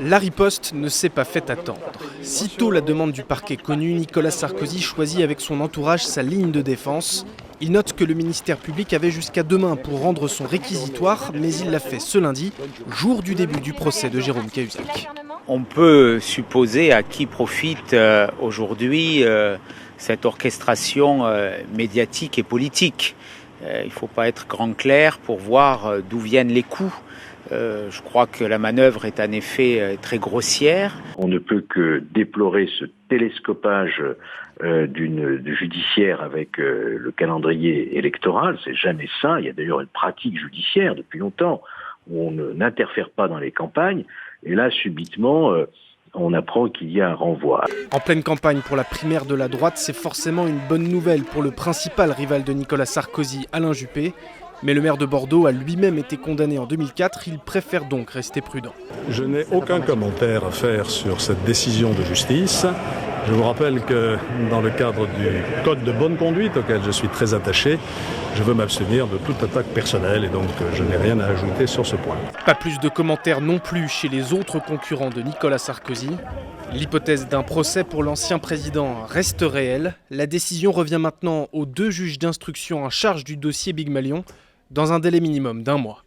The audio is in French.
La riposte ne s'est pas fait attendre. Sitôt la demande du parquet connue, Nicolas Sarkozy choisit avec son entourage sa ligne de défense. Il note que le ministère public avait jusqu'à demain pour rendre son réquisitoire, mais il l'a fait ce lundi, jour du début du procès de Jérôme Cahuzac. On peut supposer à qui profite aujourd'hui cette orchestration médiatique et politique. Il ne faut pas être grand clair pour voir d'où viennent les coups. Je crois que la manœuvre est en effet très grossière. On ne peut que déplorer ce télescopage du judiciaire avec le calendrier électoral. C'est jamais ça. Il y a d'ailleurs une pratique judiciaire depuis longtemps où on n'interfère pas dans les campagnes. Et là, subitement, on apprend qu'il y a un renvoi. En pleine campagne pour la primaire de la droite, c'est forcément une bonne nouvelle pour le principal rival de Nicolas Sarkozy, Alain Juppé. Mais le maire de Bordeaux a lui-même été condamné en 2004, il préfère donc rester prudent. Je n'ai aucun commentaire à faire sur cette décision de justice. Je vous rappelle que dans le cadre du code de bonne conduite auquel je suis très attaché, je veux m'abstenir de toute attaque personnelle et donc je n'ai rien à ajouter sur ce point. Pas plus de commentaires non plus chez les autres concurrents de Nicolas Sarkozy. L'hypothèse d'un procès pour l'ancien président reste réelle. La décision revient maintenant aux 2 juges d'instruction en charge du dossier Big Malion dans un délai minimum d'1 mois.